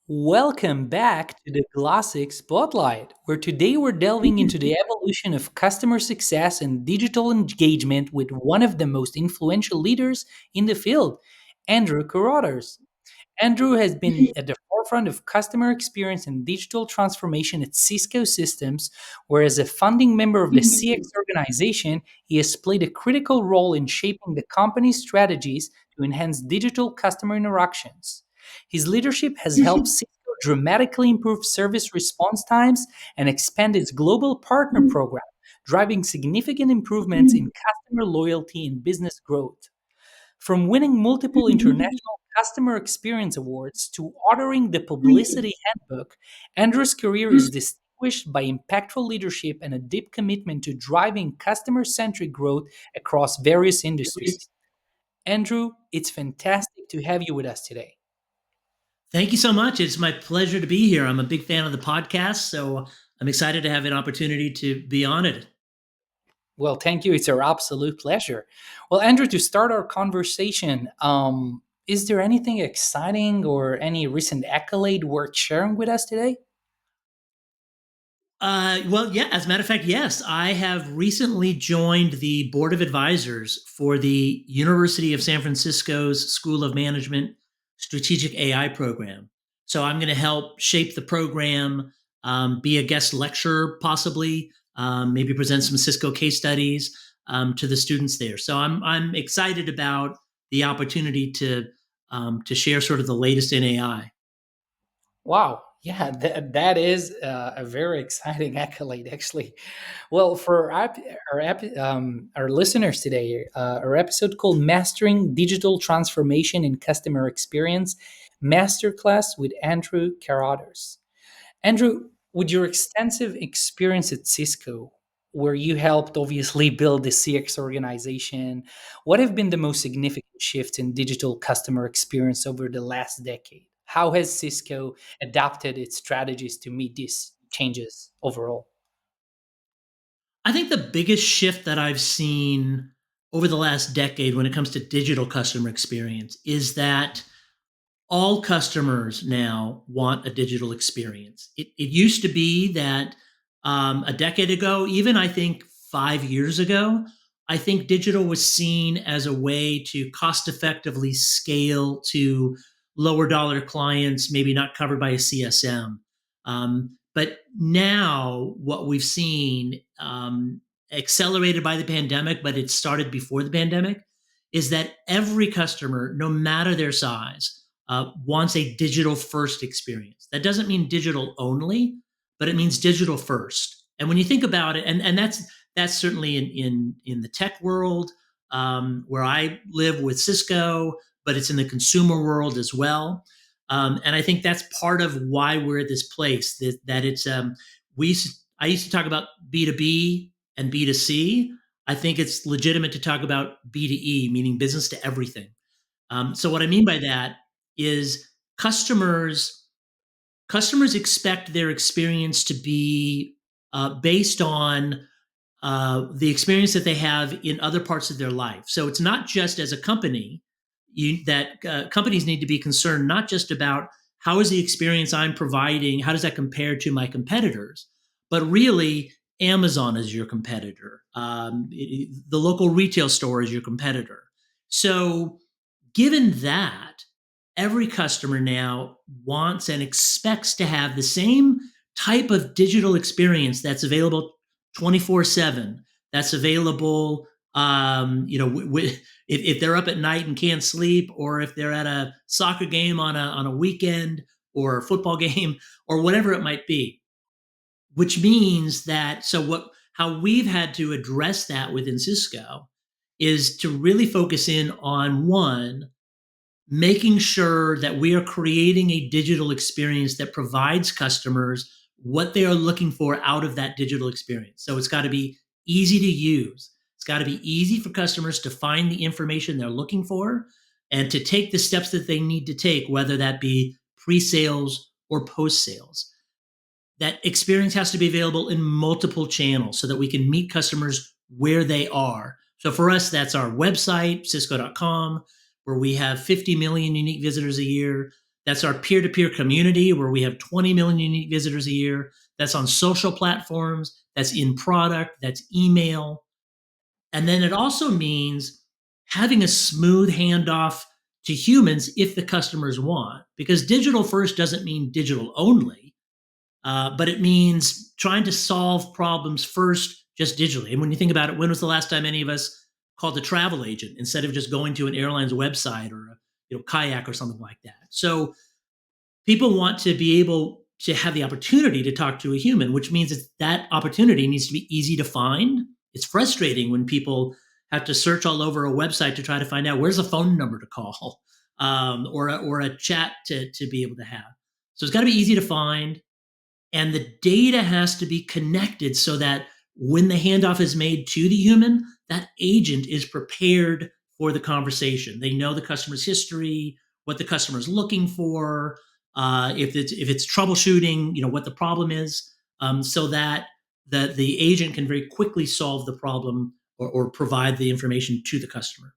Welcome back to the Glassix Spotlight, where today we're delving into the evolution of customer success and digital engagement with one of the most influential leaders in the field, Andrew Carothers. Andrew has been at the forefront of customer experience and digital transformation at Cisco Systems, where as a founding member of the CX organization, he has played a critical role in shaping the company's strategies to enhance digital customer interactions. His leadership has helped Cisco dramatically improve service response times and expand its global partner program, driving significant improvements in customer loyalty and business growth. From winning multiple international customer experience awards to authoring the Publicity Handbook, Andrew's career is distinguished by impactful leadership and a deep commitment to driving customer centric growth across various industries. Andrew, it's fantastic to have you with us today. Thank you so much. It's my pleasure to be here. I'm a big fan of the podcast, so I'm excited to have an opportunity to be on it. Well, thank you. It's our absolute pleasure. Well, Andrew, to start our conversation, is there anything exciting or any recent accolade worth sharing with us today? Yeah, as a matter of fact, yes, I have recently joined the board of advisors for the University of San Francisco's School of Management Strategic AI program. So I'm going to help shape the program, be a guest lecturer, possibly, maybe present some Cisco case studies to the students there. So I'm excited about the opportunity to share sort of the latest in AI. Wow. Yeah, that is a very exciting accolade, actually. Well, for our listeners today, our episode called Mastering Digital Transformation in Customer Experience Masterclass with Andrew Carothers. Andrew, with your extensive experience at Cisco, where you helped obviously build the CX organization, what have been the most significant shifts in digital customer experience over the last decade? How has Cisco adapted its strategies to meet these changes overall? I think the biggest shift that I've seen over the last decade when it comes to digital customer experience is that all customers now want a digital experience. It used to be that a decade ago, even I think 5 years ago, I think digital was seen as a way to cost effectively scale to lower dollar clients, maybe not covered by a CSM. But now, what we've seen, accelerated by the pandemic, but it started before the pandemic, is that every customer, no matter their size, wants a digital first experience. That doesn't mean digital only, but it means digital first. And when you think about it, and that's certainly in the tech world, where I live with Cisco, but it's in the consumer world as well. And I think that's part of why we're at this place that it's I used to talk about B2B and B2C. I think it's legitimate to talk about B2E, meaning business to everything. So what I mean by that is customers expect their experience to be based on the experience that they have in other parts of their life. So it's not just as a company that companies need to be concerned not just about how is the experience I'm providing, how does that compare to my competitors, but really Amazon is your competitor, the local retail store is your competitor. So given that, every customer now wants and expects to have the same type of digital experience that's available 24/7, that's available if they're up at night and can't sleep, or if they're at a soccer game on a weekend, or a football game, or whatever it might be. Which means that, so what how we've had to address that within Cisco is to really focus in on one, making sure that we are creating a digital experience that provides customers what they are looking for out of that digital experience. So it's got to be easy to use. It's got to be easy for customers to find the information they're looking for and to take the steps that they need to take, whether that be pre sales or post sales. That experience has to be available in multiple channels so that we can meet customers where they are. So for us, that's our website, cisco.com, where we have 50 million unique visitors a year. That's our peer to peer community where we have 20 million unique visitors a year. That's on social platforms. That's in product. That's email. And then it also means having a smooth handoff to humans if the customers want, because digital first doesn't mean digital only, but it means trying to solve problems first just digitally. And when you think about it, when was the last time any of us called a travel agent instead of just going to an airline's website or a kayak or something like that? So people want to be able to have the opportunity to talk to a human, which means that opportunity needs to be easy to find. It's frustrating when people have to search all over a website to try to find out where's a phone number to call, or a chat to be able to have. So it's got to be easy to find, and the data has to be connected so that when the handoff is made to the human, that agent is prepared for the conversation. They know the customer's history, what the customer is looking for, if it's troubleshooting, what the problem is, so that the agent can very quickly solve the problem, or provide the information to the customer.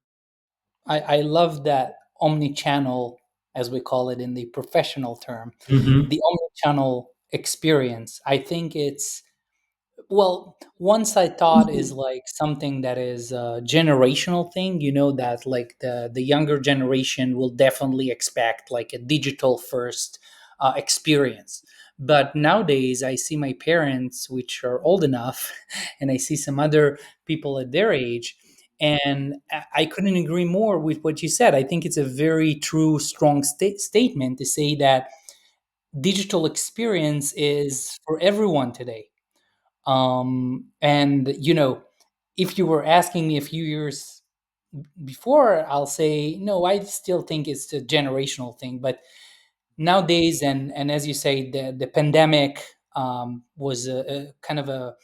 I love that omni-channel, as we call it in the professional term, Mm-hmm. the omni-channel experience. I think it's, well, once I thought is like something that is a generational thing, that like the younger generation will definitely expect like a digital first experience. But nowadays, I see my parents, which are old enough, and I see some other people at their age, and I couldn't agree more with what you said. I think it's a very true, strong statement to say that digital experience is for everyone today. And if you were asking me a few years before, I'll say no, I still think it's a generational thing. But nowadays, and as you say, the pandemic was a kind of a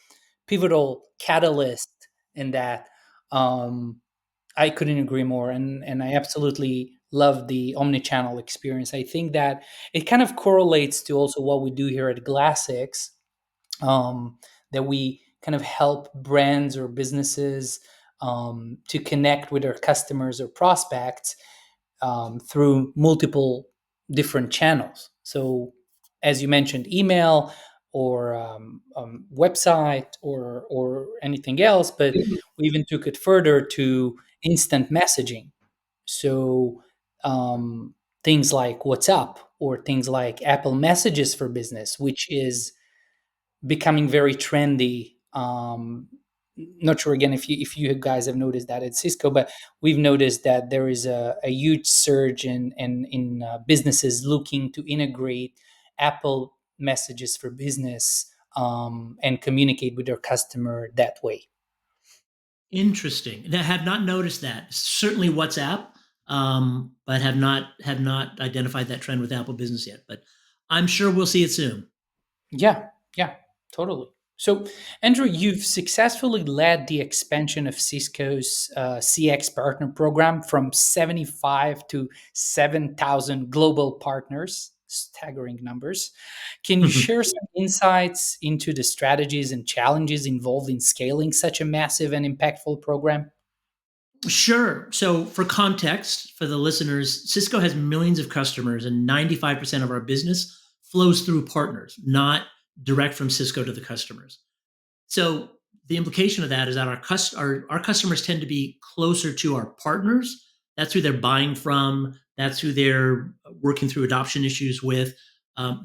pivotal catalyst in that. I couldn't agree more, and I absolutely love the omnichannel experience. I think that it kind of correlates to also what we do here at Glassix, that we kind of help brands or businesses to connect with their customers or prospects through multiple different channels. So, as you mentioned, email or website or anything else, but we even took it further to instant messaging. So, um, things like WhatsApp or things like Apple Messages for Business, which is becoming very trendy. Not sure again if you guys have noticed that at Cisco, but we've noticed that there is a huge surge in businesses looking to integrate Apple Messages for Business and communicate with their customer that way. Interesting. I have not noticed that. Certainly WhatsApp, but have not identified that trend with Apple Business yet. But I'm sure we'll see it soon. Yeah, yeah, totally. So, Andrew, you've successfully led the expansion of Cisco's CX partner program from 75 to 7,000 global partners, staggering numbers. Can you share some insights into the strategies and challenges involved in scaling such a massive and impactful program? Sure. So, for context, for the listeners, Cisco has millions of customers, and 95% of our business flows through partners, not direct from Cisco to the customers. So, the implication of that is that our customers tend to be closer to our partners. That's who they're buying from. That's who they're working through adoption issues with,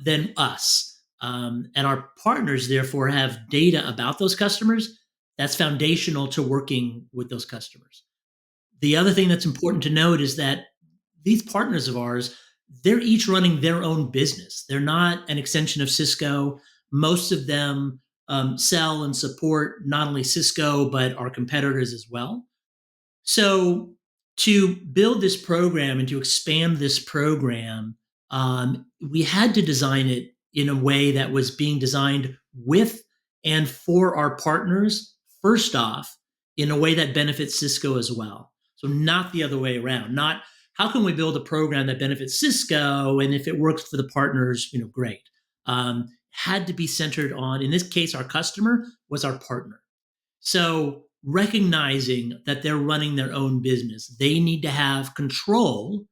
than us. And our partners, therefore, have data about those customers that's foundational to working with those customers. The other thing that's important to note is that these partners of ours, they're each running their own business. They're not an extension of Cisco. Most of them sell and support not only Cisco, but our competitors as well. So, to build this program and to expand this program, we had to design it in a way that was being designed with and for our partners, first off, in a way that benefits Cisco as well. So, not the other way around. Not how can we build a program that benefits Cisco, and if it works for the partners, great. Had to be centered on, in this case, our customer was our partner. So, recognizing that they're running their own business, they need to have control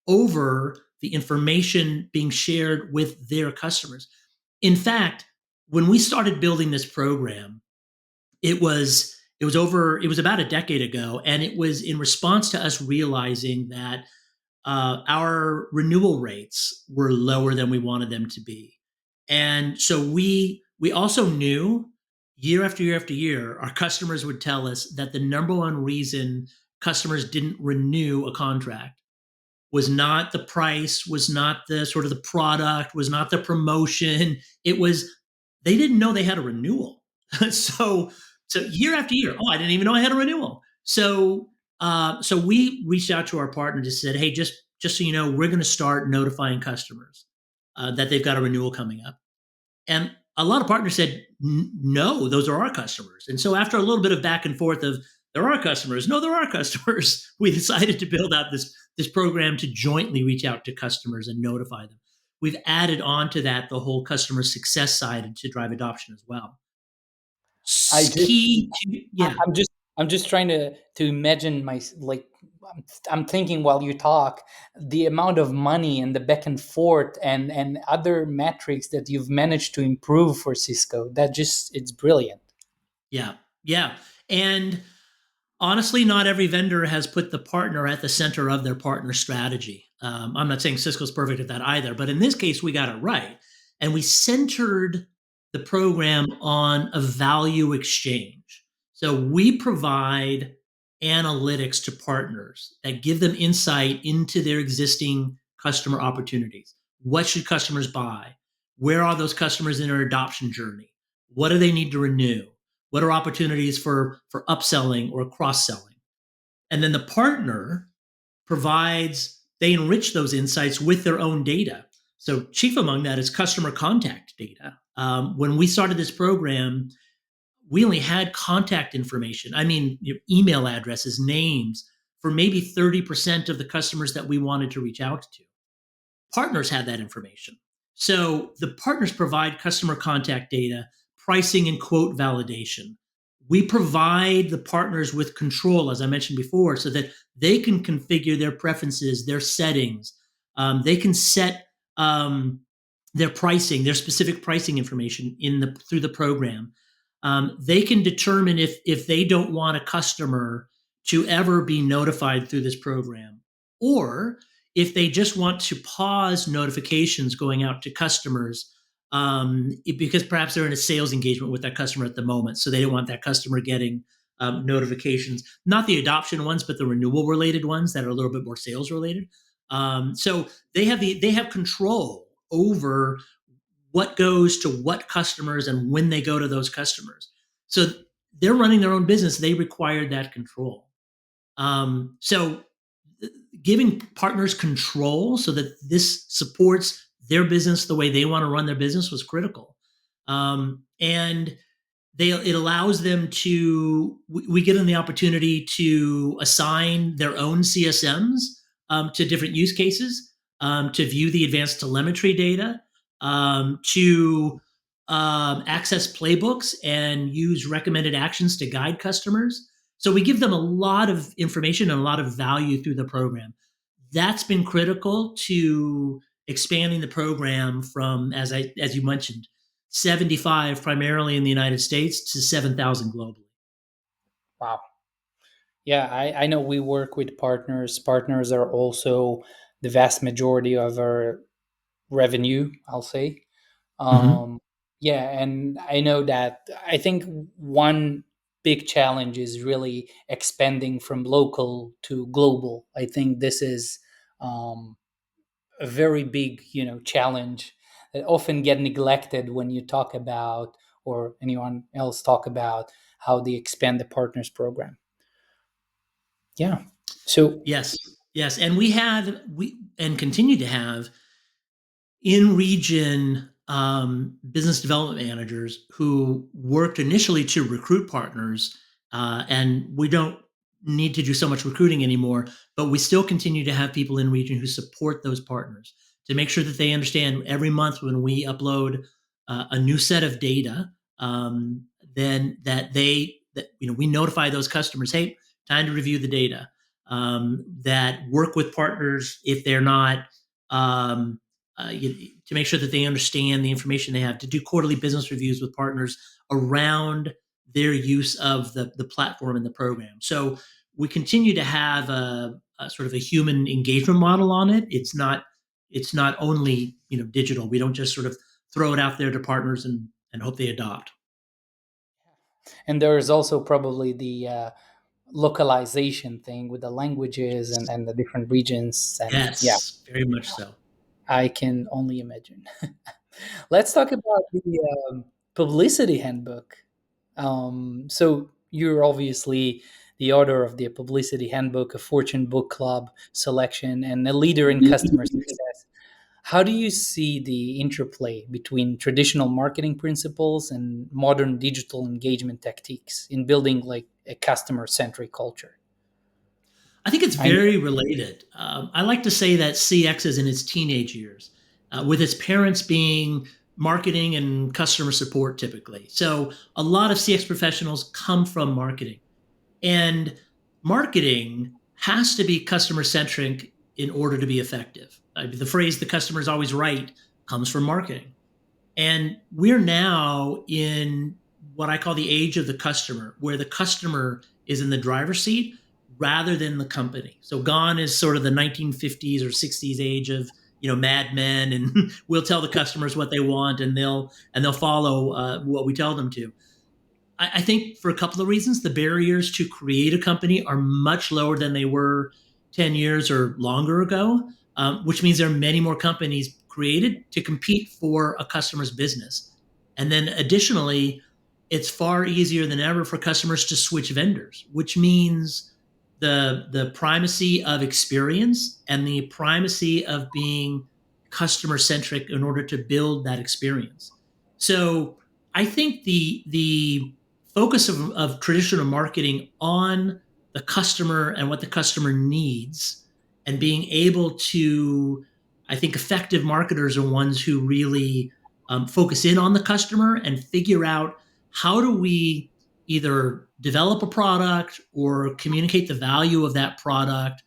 over the information being shared with their customers. In fact, when we started building this program, it was about a decade ago, and it was in response to us realizing that our renewal rates were lower than we wanted them to be. And so we also knew year after year after year, our customers would tell us that the number one reason customers didn't renew a contract was not the price, was not the sort of the product, was not the promotion. It was they didn't know they had a renewal. so so year after year, oh, I didn't even know I had a renewal. So we reached out to our partner and just said, hey, just so you know, we're going to start notifying customers that they've got a renewal coming up. And a lot of partners said, no, those are our customers. And so after a little bit of back and forth of there are customers, no, there are customers, we decided to build out this program to jointly reach out to customers and notify them. We've added on to that the whole customer success side to drive adoption as well. I just Key to, I- yeah, I'm just trying to imagine my like I'm thinking while you talk the amount of money and the back and forth and other metrics that you've managed to improve for Cisco. That just it's brilliant. yeah, yeah. And honestly, not every vendor has put the partner at the center of their partner strategy. I'm not saying Cisco's perfect at that either, but in this case, we got it right. And we centered the program on a value exchange. So we provide analytics to partners that give them insight into their existing customer opportunities. What should customers buy? Where are those customers in their adoption journey? What do they need to renew? What are opportunities for upselling or cross-selling? And then the partner provides, they enrich those insights with their own data. So chief among that is customer contact data. When we started this program, we only had contact information. I mean, email addresses, names for maybe 30% of the customers that we wanted to reach out to. Partners had that information. So the partners provide customer contact data, pricing, and quote validation. We provide the partners with control, as I mentioned before, so that they can configure their preferences, their settings. They can set their pricing, their specific pricing information through the program. They can determine if they don't want a customer to ever be notified through this program, or if they just want to pause notifications going out to customers because perhaps they're in a sales engagement with that customer at the moment, so they don't want that customer getting notifications, not the adoption ones, but the renewal related ones that are a little bit more sales related. So they have control over what goes to what customers and when they go to those customers. So they're running their own business. They require that control. So giving partners control so that this supports their business the way they want to run their business was critical. And it allows them to, we give them the opportunity to assign their own CSMs to different use cases, to view the advanced telemetry data, to access playbooks and use recommended actions to guide customers. So we give them a lot of information and a lot of value through the program. That's been critical to expanding the program from, as you mentioned, 75 primarily in the United States to 7,000 globally. Wow. Yeah, I know we work with partners. Partners are also the vast majority of our revenue, I'll say. Mm-hmm. Um, yeah, and I know that I think one big challenge is really expanding from local to global. I think this is um, a very big, challenge that often get neglected when you talk about or anyone else talk about how they expand the partners program. Yeah. So Yes, yes, and we and continue to have in region business development managers who worked initially to recruit partners, and we don't need to do so much recruiting anymore, but we still continue to have people in region who support those partners to make sure that they understand every month when we upload a new set of data, then we notify those customers, hey, time to review the data. That work with partners if they're not um, to make sure that they understand the information they have, to do quarterly business reviews with partners around their use of the platform and the program. So we continue to have a sort of a human engagement model on it. It's not only digital. We don't just sort of throw it out there to partners and hope they adopt. And there is also probably the localization thing with the languages and the different regions. And yeah, Yes, very much so. I can only imagine. Let's talk about the publicity handbook. So you're obviously the author of the publicity handbook, a Fortune Book Club selection, and a leader in customer success. How do you see the interplay between traditional marketing principles and modern digital engagement tactiques in building like a customer centric culture? I think it's I very related. I like to say that CX is in its teenage years, with its parents being marketing and customer support typically. So a lot of CX professionals come from marketing, and marketing has to be customer centric in order to be effective. The phrase "the customer is always right" comes from marketing. And we're now in what I call the age of the customer, where the customer is in the driver's seat rather than the company. So gone is sort of the 1950s or 60s age of Mad Men, and we'll tell the customers what they want, and they'll follow what we tell them to. I think for a couple of reasons, the barriers to create a company are much lower than they were 10 years or longer ago, which means there are many more companies created to compete for a customer's business. And then additionally, it's far easier than ever for customers to switch vendors, which means the primacy of experience and the primacy of being customer centric in order to build that experience. So I think the focus of traditional marketing on the customer and what the customer needs, and being able to, I think effective marketers are ones who really focus in on the customer and figure out how do we either develop a product or communicate the value of that product,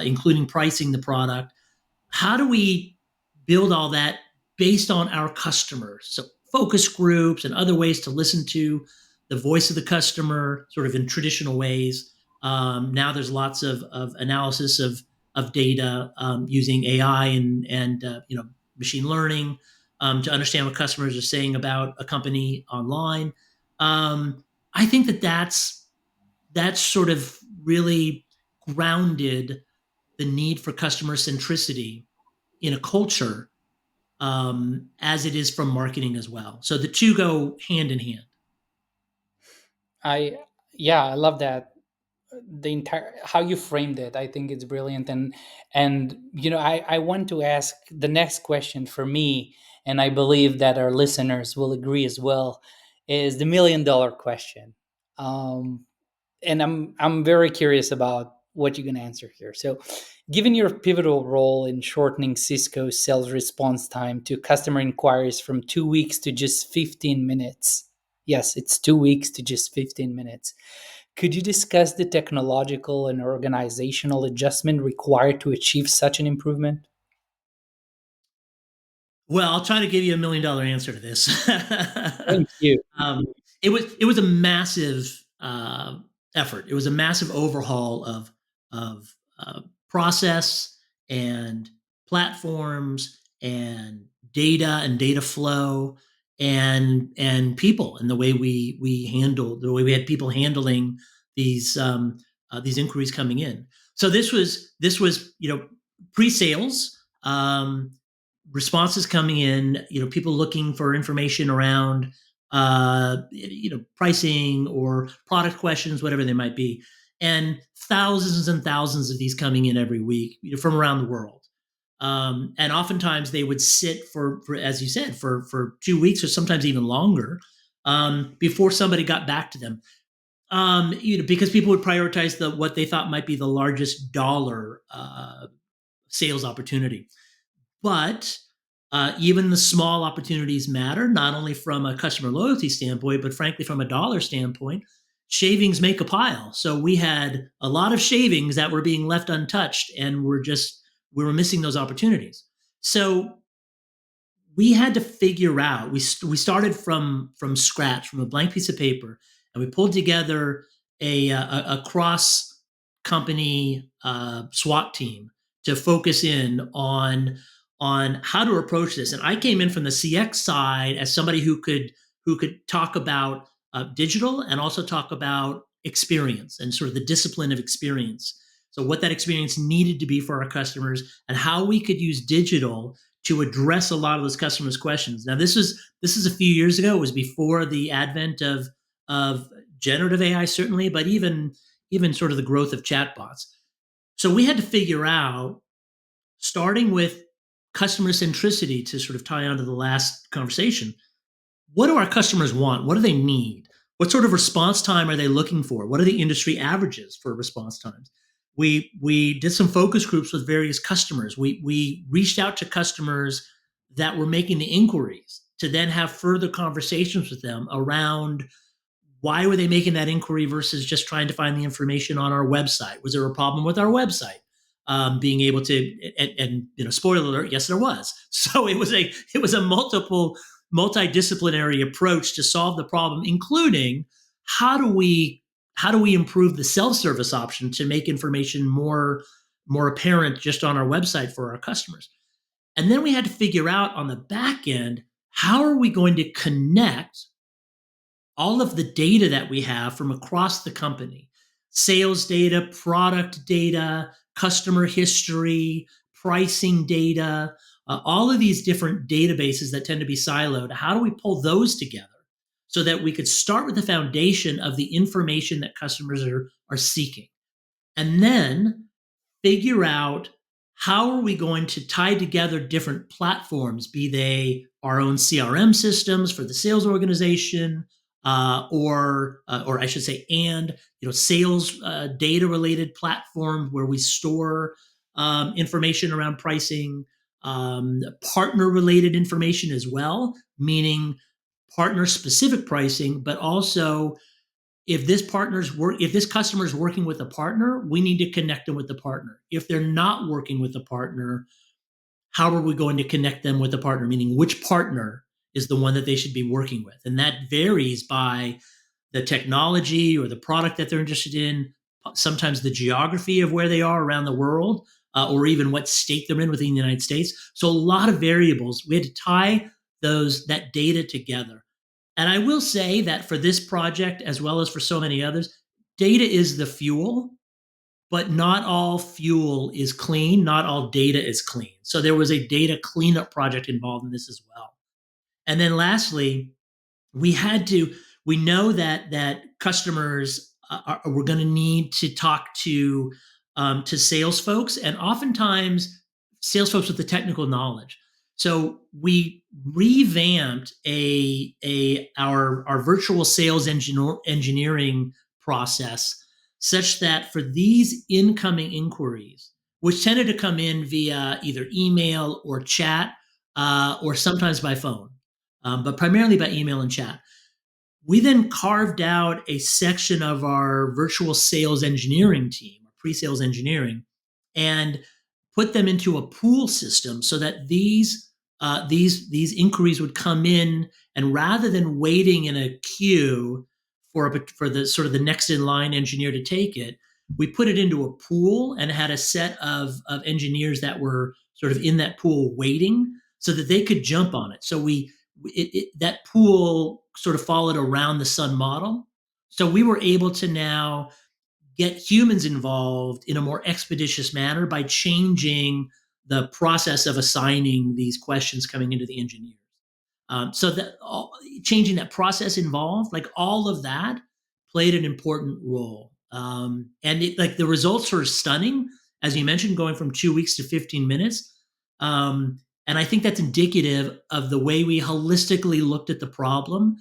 including pricing the product. How do we build all that based on our customers? So focus groups and other ways to listen to the voice of the customer, sort of in traditional ways. Now there's lots of analysis of data using AI and machine learning to understand what customers are saying about a company online. I think that's sort of really grounded the need for customer centricity in a culture, as it is from marketing as well. So the two go hand in hand. I yeah, I love that. The entire how you framed it, I think it's brilliant. And I want to ask the next question for me, and I believe that our listeners will agree as well, is the $1 million question. And I'm very curious about what you're going to answer here. So, given your pivotal role in shortening Cisco's sales response time to customer inquiries from 2 weeks to just 15 minutes, yes, it's 2 weeks to just 15 minutes. Could you discuss the technological and organizational adjustment required to achieve such an improvement? Well, I'll try to give you $1 million answer to this. Thank you. It was a massive effort. It was a massive overhaul of process and platforms and data flow and people, and the way we had people handling these inquiries coming in. So this was pre-sales. Responses coming in, people looking for information around, pricing or product questions, whatever they might be, and thousands of these coming in every week, from around the world. And oftentimes they would sit for, as you said, for 2 weeks or sometimes even longer, before somebody got back to them. Because people would prioritize what they thought might be the largest dollar sales opportunity. But even the small opportunities matter, not only from a customer loyalty standpoint, but frankly, from a dollar standpoint. Shavings make a pile. So we had a lot of shavings that were being left untouched, and we were missing those opportunities. So we had to figure out. We started from scratch, from a blank piece of paper, and we pulled together a cross company SWAT team to focus in on how to approach this. And I came in from the CX side as somebody who could talk about digital and also talk about experience and sort of the discipline of experience. So what that experience needed to be for our customers and how we could use digital to address a lot of those customers' questions. Now, this is a few years ago. It was before the advent of generative AI, certainly, but even sort of the growth of chatbots. So we had to figure out, starting with customer centricity, to sort of tie on to the last conversation. What do our customers want? What do they need? What sort of response time are they looking for? What are the industry averages for response times? We did some focus groups with various customers. We reached out to customers that were making the inquiries to then have further conversations with them around why were they making that inquiry versus just trying to find the information on our website. Was there a problem with our website being able to, and spoiler alert, yes there was. So it was a multidisciplinary approach to solve the problem, including how do we how do we improve the self-service option to make information more apparent just on our website for our customers. And then we had to figure out on the back end, how are we going to connect all of the data that we have from across the company: sales data, product data, customer history, pricing data, all of these different databases that tend to be siloed. How do we pull those together so that we could start with the foundation of the information that customers are seeking? And then figure out, how are we going to tie together different platforms, be they our own CRM systems for the sales organization, or I should say, and sales data related platform where we store information around pricing, partner related information as well, meaning partner specific pricing, but also if this customer is working with a partner, we need to connect them with the partner. If they're not working with a partner, how are we going to connect them with a partner? Meaning, which partner is the one that they should be working with? And that varies by the technology or the product that they're interested in, sometimes the geography of where they are around the world, or even what state they're in within the United States. So a lot of variables. We had to tie that data together. And I will say that for this project, as well as for so many others, data is the fuel, but not all fuel is clean. Not all data is clean. So there was a data cleanup project involved in this as well. And then lastly, we had to, we know that customers were going to need to talk to sales folks, and oftentimes sales folks with the technical knowledge. So we revamped our virtual sales engineering process, such that for these incoming inquiries, which tended to come in via either email or chat, or sometimes by phone, but primarily by email and chat, we then carved out a section of our virtual sales engineering team, pre-sales engineering, and put them into a pool system so that these inquiries would come in, and rather than waiting in a queue for the sort of the next in line engineer to take it, we put it into a pool and had a set of engineers that were sort of in that pool waiting so that they could jump on it. So that pool sort of followed around the sun model. So we were able to now get humans involved in a more expeditious manner by changing the process of assigning these questions coming into the engineers. So that changing that process involved, like all of that, played an important role. And like the results are stunning, as you mentioned, going from 2 weeks to 15 minutes. And I think that's indicative of the way we holistically looked at the problem,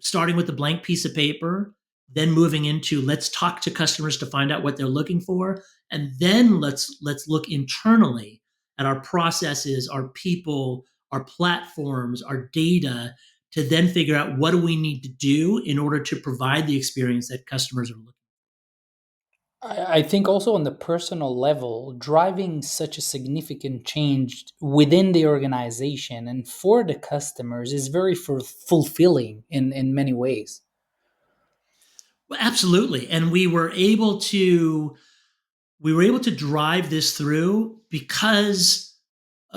starting with a blank piece of paper, then moving into, let's talk to customers to find out what they're looking for, and then let's look internally at our processes, our people, our platforms, our data, to then figure out what do we need to do in order to provide the experience that customers are looking for. I think also on the personal level, driving such a significant change within the organization and for the customers is very fulfilling in many ways. Well, absolutely. And we were able to drive this through because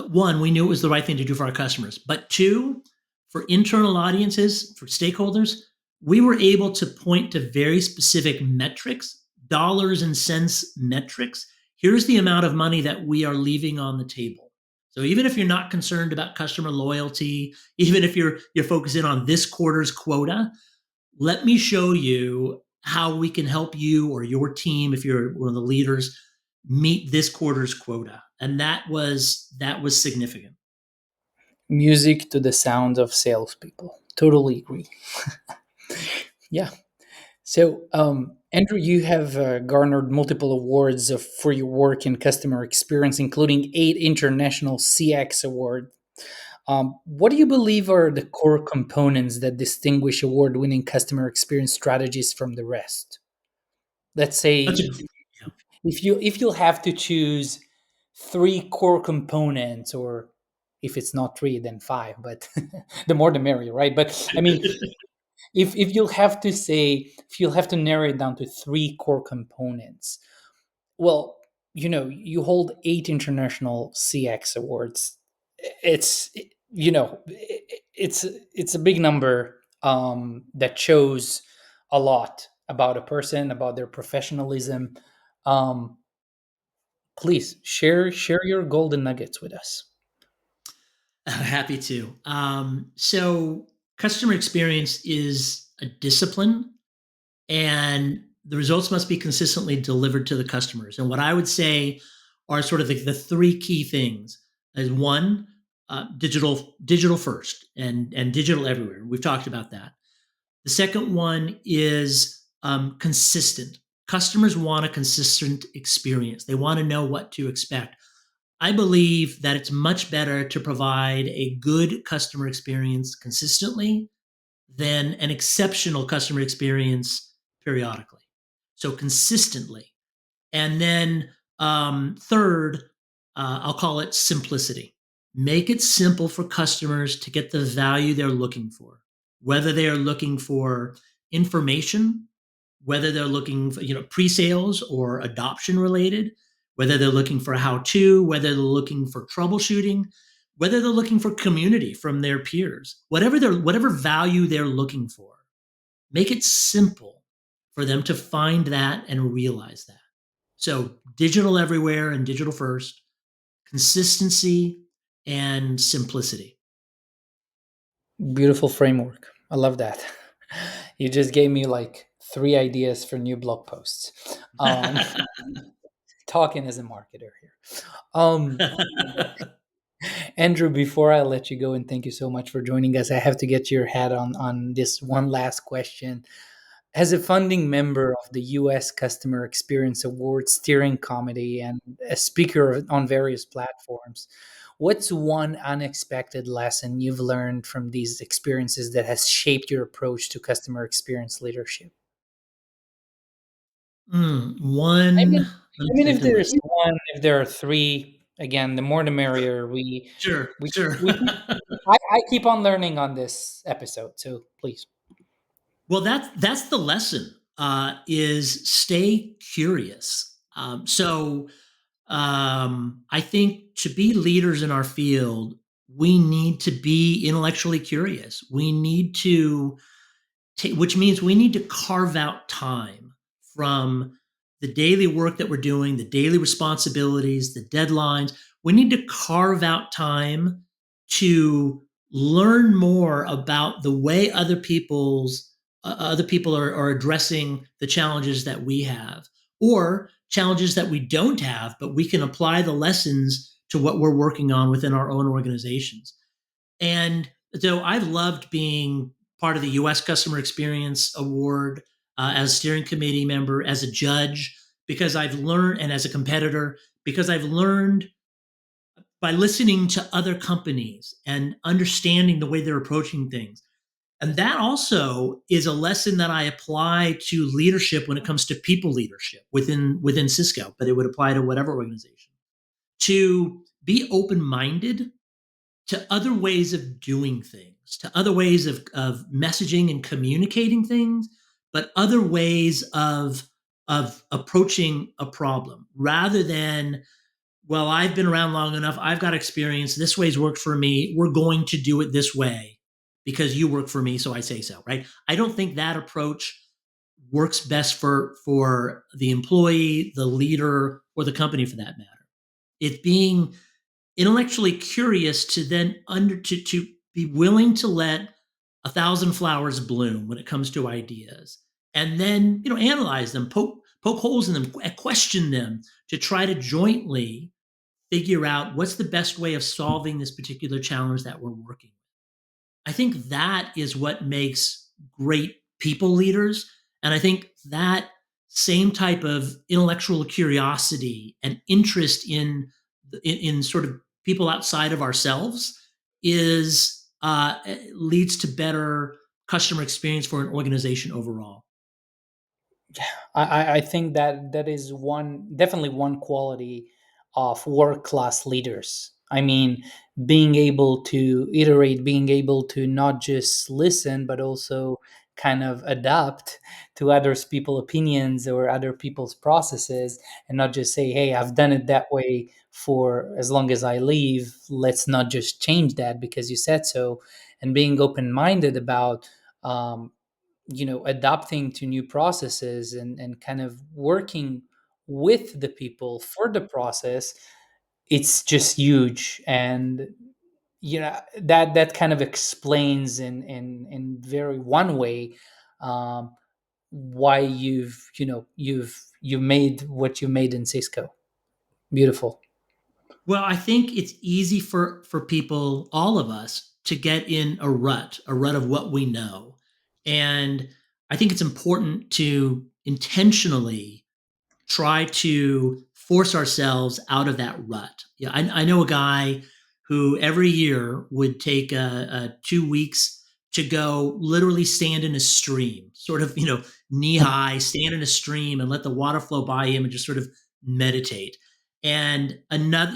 one, we knew it was the right thing to do for our customers, but two, for internal audiences, for stakeholders, we were able to point to very specific metrics, dollars and cents metrics. Here's the amount of money that we are leaving on the table. So even if you're not concerned about customer loyalty, even if you're focusing on this quarter's quota, let me show you how we can help you or your team, if you're one of the leaders, meet this quarter's quota. And that was significant. Music to the sound of salespeople. Totally agree. Yeah. So, Andrew, you have garnered multiple awards for your work in customer experience, including 8 international CX awards. What do you believe are the core components that distinguish award-winning customer experience strategies from the rest? Let's say That's a if you'll have to choose 3 core components, or if it's not three, then five, but the more the merrier, right? But I mean, yeah. if you'll have to say, if you'll have to narrow it down to 3 core components, well, you hold 8 international CX awards. It's it's a big number, that shows a lot about a person, about their professionalism. um, Please share your golden nuggets with us. Happy to. So customer experience is a discipline, and the results must be consistently delivered to the customers. And what I would say are sort of the three key things is one, digital first, and digital everywhere. We've talked about that. The second one is consistent. Customers want a consistent experience. They want to know what to expect. I believe that it's much better to provide a good customer experience consistently than an exceptional customer experience periodically. So consistently. And then third, I'll call it simplicity. Make it simple for customers to get the value they're looking for, whether they are looking for information, whether they're looking for pre-sales or adoption related, whether they're looking for how to, whether they're looking for troubleshooting, whether they're looking for community from their peers, whatever value they're looking for, make it simple for them to find that and realize that. So digital everywhere and digital first, consistency and simplicity. Beautiful framework. I love that. You just gave me like 3 ideas for new blog posts. Talking as a marketer here. Um, Andrew, before I let you go, and thank you so much for joining us, I have to get your head on this one last question. As a founding member of the US Customer Experience Award Steering Committee and a speaker on various platforms, what's one unexpected lesson you've learned from these experiences that has shaped your approach to customer experience leadership? I One mean, if unexpected there's lesson. one, if there are three, again, the more the merrier. Sure, We, sure. we keep, I keep on learning on this episode, so please. Well, that's the lesson. Is stay curious. I think to be leaders in our field, we need to be intellectually curious. We need to which means we need to carve out time from the daily work that we're doing, the daily responsibilities, the deadlines. We need to carve out time to learn more about the way other people are addressing the challenges that we have, or challenges that we don't have, but we can apply the lessons to what we're working on within our own organizations. And so I've loved being part of the US Customer Experience Award, as steering committee member, as a judge, because I've learned, and as a competitor, because I've learned by listening to other companies and understanding the way they're approaching things. And that also is a lesson that I apply to leadership when it comes to people leadership within Cisco, but it would apply to whatever organization. To be open-minded to other ways of doing things, to other ways of messaging and communicating things, but other ways of approaching a problem rather than, well, I've been around long enough, I've got experience, this way's worked for me, we're going to do it this way because you work for me, so I say so, right? I don't think that approach works best for the employee, the leader, or the company for that matter. It's being intellectually curious to then to be willing to let a thousand flowers bloom when it comes to ideas, and then analyze them, poke holes in them, question them, to try to jointly figure out what's the best way of solving this particular challenge that we're working with. I think that is what makes great people leaders. And I think that same type of intellectual curiosity and interest in sort of people outside of ourselves is leads to better customer experience for an organization overall. I think that that is one, definitely one quality of world class leaders. I mean, being able to iterate, being able to not just listen, but also kind of adapt to others people opinions or other people's processes, and not just say, hey, I've done it that way for as long as I live, let's not just change that because you said so. And being open minded about adapting to new processes, and kind of working with the people for the process, it's just huge. And that kind of explains in very one way, um, why you've made what you made in Cisco. Beautiful. Well, I think it's easy for people, all of us, to get in a rut of what we know. And I think it's important to intentionally try to force ourselves out of that rut. Yeah, I know a guy who every year would take 2 weeks to go literally stand in a stream, sort of, knee high, stand in a stream and let the water flow by him and just sort of meditate. And another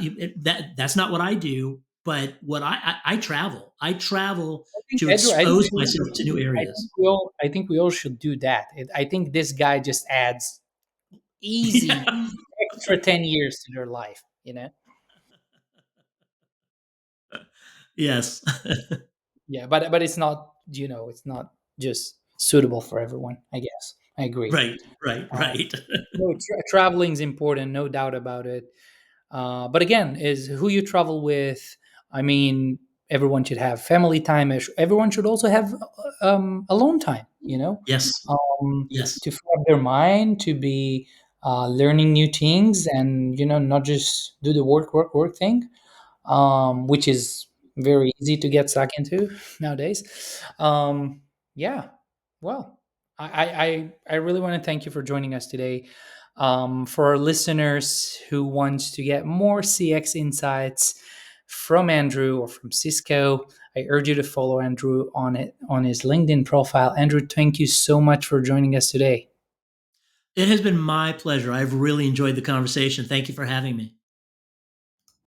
that's not what I do, but what I travel. I travel to Andrew, expose myself to new areas. I think we all should do that. I think this guy just adds easy Yeah, extra 10 years to their life. yes. Yeah, but it's not, it's not just suitable for everyone, I guess. I agree. Right, right, um, right. Traveling is important, no doubt about it. But again, is who you travel with. I mean, everyone should have family time. Everyone should also have alone time, Yes, um, yes. to free up their mind, to be learning new things, and not just do the work thing, which is very easy to get stuck into nowadays. Yeah, well, I really want to thank you for joining us today. For our listeners who want to get more CX insights from Andrew or from Cisco, I urge you to follow Andrew on his LinkedIn profile. Andrew, thank you so much for joining us today. It has been my pleasure. I've really enjoyed the conversation. Thank you for having me.